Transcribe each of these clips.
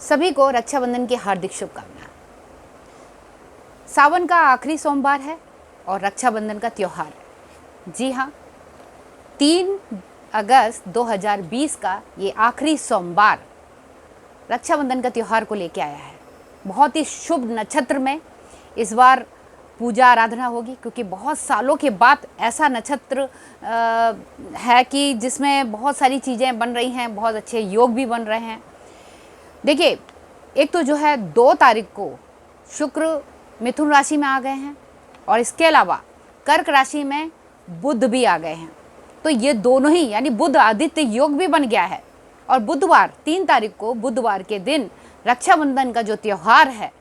सभी को रक्षाबंधन की हार्दिक शुभकामनाएं। सावन का आखिरी सोमवार है और रक्षाबंधन का त्यौहार है। जी हाँ, 3 अगस्त 2020 का ये आखिरी सोमवार रक्षाबंधन का त्यौहार को लेके आया है। बहुत ही शुभ नक्षत्र में इस बार पूजा आराधना होगी, क्योंकि बहुत सालों के बाद ऐसा नक्षत्र है कि जिसमें बहुत सारी चीज़ें बन रही हैं, बहुत अच्छे योग भी बन रहे हैं। देखिए, एक तो जो है 2 तारीख को शुक्र मिथुन राशि में आ गए हैं और इसके अलावा कर्क राशि में बुध भी आ गए हैं। तो ये दोनों ही यानी बुध आदित्य योग भी बन गया है। और बुधवार 3 तारीख को बुधवार के दिन रक्षाबंधन का जो त्यौहार है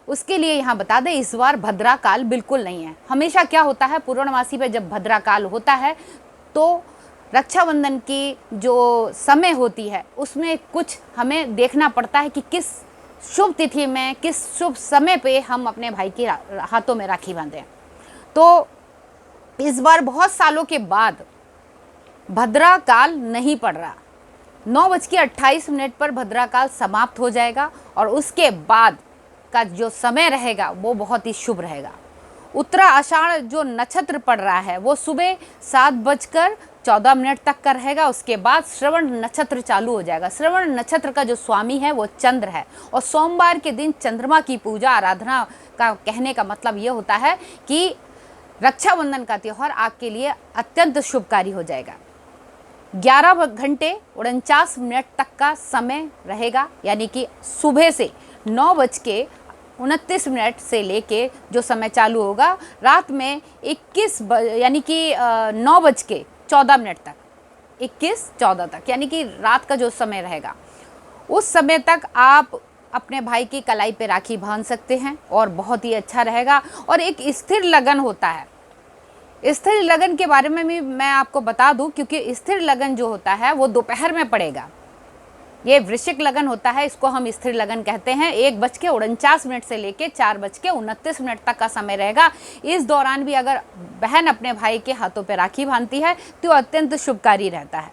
उसके लिए यहाँ बता दें, इस बार भद्रा काल बिल्कुल नहीं है। हमेशा क्या होता है, पूर्णमासी पे जब भद्रा काल होता है तो रक्षाबंधन की जो समय होती है उसमें कुछ हमें देखना पड़ता है कि किस शुभ तिथि में, किस शुभ समय पे हम अपने भाई के हाथों में राखी बांधें। तो इस बार बहुत सालों के बाद भद्रा काल नहीं पड़ रहा। 9:28 पर भद्रा काल समाप्त हो जाएगा और उसके बाद का जो समय रहेगा वो बहुत ही शुभ रहेगा। उत्तरा आषाढ़ जो नक्षत्र पड़ रहा है वो सुबह 7:14 तक का रहेगा। उसके बाद श्रवण नक्षत्र चालू हो जाएगा। श्रवण नक्षत्र का जो स्वामी है वो चंद्र है और सोमवार के दिन चंद्रमा की पूजा आराधना का कहने का मतलब ये होता है कि रक्षाबंधन का त्यौहार आपके लिए अत्यंत शुभकारी हो जाएगा। 11:49 तक का समय रहेगा, यानी कि सुबह से 9:29 से लेके जो समय चालू होगा रात में 21 यानी कि 9:14 तक, 21:14 तक, यानी कि रात का जो समय रहेगा उस समय तक आप अपने भाई की कलाई पे राखी बांध सकते हैं और बहुत ही अच्छा रहेगा। और एक स्थिर लगन होता है, स्थिर लगन के बारे में भी मैं आपको बता दूं, क्योंकि स्थिर लगन जो होता है वो दोपहर में पड़ेगा। ये वृश्चिक लगन होता है, इसको हम स्थिर लगन कहते हैं। 1:49 से लेके 4:29 तक का समय रहेगा। इस दौरान भी अगर बहन अपने भाई के हाथों पे राखी बांधती है तो अत्यंत शुभकारी रहता है।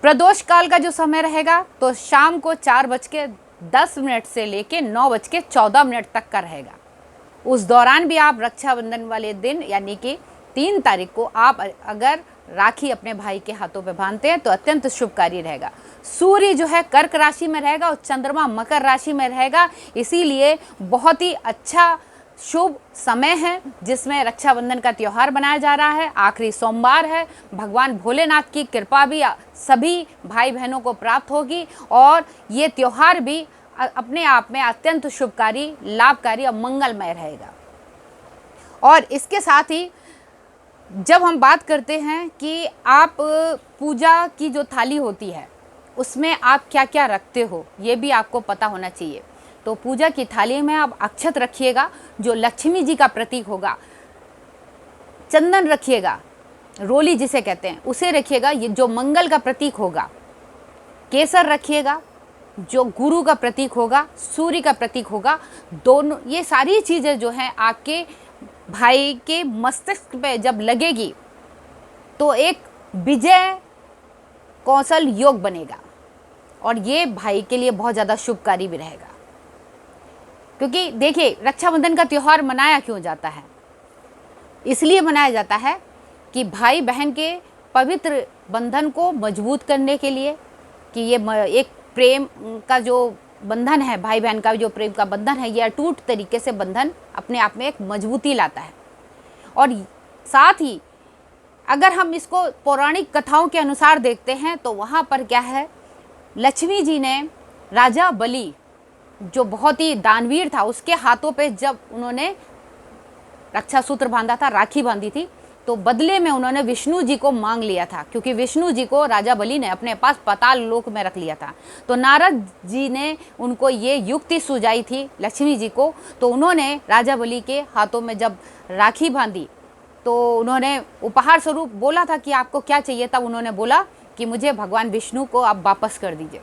प्रदोष काल का जो समय रहेगा तो शाम को 4:10 से लेके 9:14 तक का रहेगा। उस दौरान भी आप रक्षाबंधन वाले दिन यानी कि 3 तारीख को आप अगर राखी अपने भाई के हाथों पे बांधते हैं तो अत्यंत शुभकारी रहेगा। सूर्य जो है कर्क राशि में रहेगा और चंद्रमा मकर राशि में रहेगा, इसीलिए बहुत ही अच्छा शुभ समय है जिसमें रक्षाबंधन का त्यौहार मनाया जा रहा है। आखिरी सोमवार है। भगवान भोलेनाथ की कृपा भी सभी भाई बहनों को प्राप्त होगी और ये त्यौहार भी अपने आप में अत्यंत शुभकारी, लाभकारी और मंगलमय रहेगा। और इसके साथ ही जब हम बात करते हैं कि आप पूजा की जो थाली होती है उसमें आप क्या क्या रखते हो, ये भी आपको पता होना चाहिए। तो पूजा की थाली में आप अक्षत रखिएगा जो लक्ष्मी जी का प्रतीक होगा, चंदन रखिएगा, रोली जिसे कहते हैं उसे रखिएगा, ये जो मंगल का प्रतीक होगा, केसर रखिएगा जो गुरु का प्रतीक होगा, सूर्य का प्रतीक होगा। दोनों ये सारी चीज़ें जो हैं आपके भाई के मस्तिष्क पे जब लगेगी तो एक विजय कौशल योग बनेगा और ये भाई के लिए बहुत ज़्यादा शुभकारी भी रहेगा। क्योंकि देखिए, रक्षाबंधन का त्यौहार मनाया क्यों जाता है? इसलिए मनाया जाता है कि भाई बहन के पवित्र बंधन को मजबूत करने के लिए, कि ये एक प्रेम का जो बंधन है, भाई बहन का जो प्रेम का बंधन है, ये अटूट तरीके से बंधन अपने आप में एक मजबूती लाता है। और साथ ही अगर हम इसको पौराणिक कथाओं के अनुसार देखते हैं तो वहाँ पर क्या है, लक्ष्मी जी ने राजा बलि जो बहुत ही दानवीर था उसके हाथों पे जब उन्होंने रक्षा सूत्र बांधा था, राखी बांधी थी, तो बदले में उन्होंने विष्णु जी को मांग लिया था, क्योंकि विष्णु जी को राजा बलि ने अपने पास पाताल लोक में रख लिया था। तो नारद जी ने उनको ये युक्ति सुझाई थी लक्ष्मी जी को, तो उन्होंने राजा बलि के हाथों में जब राखी बांधी तो उन्होंने उपहार स्वरूप बोला था कि आपको क्या चाहिए। तब उन्होंने बोला कि मुझे भगवान विष्णु को आप वापस कर दीजिए।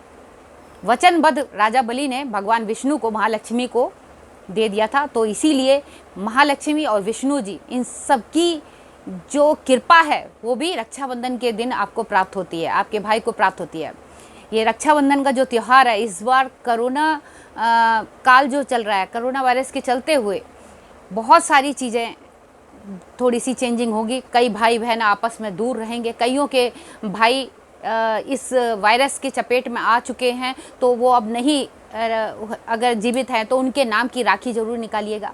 वचनबद्ध राजा बलि ने भगवान विष्णु को, महालक्ष्मी को दे दिया था। तो इसीलिए महालक्ष्मी और विष्णु जी इन सब की जो कृपा है वो भी रक्षाबंधन के दिन आपको प्राप्त होती है, आपके भाई को प्राप्त होती है। ये रक्षाबंधन का जो त्यौहार है, इस बार कोरोना काल जो चल रहा है, कोरोना वायरस के चलते हुए बहुत सारी चीज़ें थोड़ी सी चेंजिंग होगी। कई भाई बहन आपस में दूर रहेंगे, कईयों के भाई इस वायरस के चपेट में आ चुके हैं, तो वो अब नहीं, अगर जीवित हैं तो उनके नाम की राखी जरूर निकालिएगा।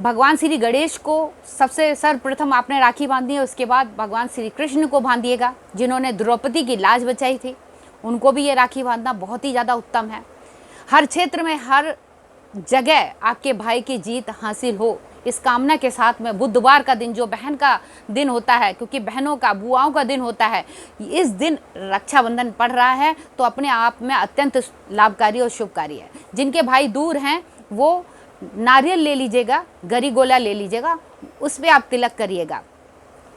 भगवान श्री गणेश को सबसे सर्वप्रथम आपने राखी बांधी है, उसके बाद भगवान श्री कृष्ण को बांधिएगा, जिन्होंने द्रौपदी की लाज बचाई थी, उनको भी ये राखी बांधना बहुत ही ज़्यादा उत्तम है। हर क्षेत्र में, हर जगह आपके भाई की जीत हासिल हो, इस कामना के साथ में बुधवार का दिन, जो बहन का दिन होता है, क्योंकि बहनों का, बुआओं का दिन होता है, इस दिन रक्षाबंधन पड़ रहा है, तो अपने आप में अत्यंत लाभकारी और शुभकारी है। जिनके भाई दूर हैं वो नारियल ले लीजिएगा, गरी गोला ले लीजिएगा, उस पर आप तिलक करिएगा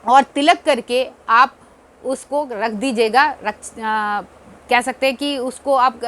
और तिलक करके आप उसको रख दीजिएगा। कह सकते हैं कि उसको आप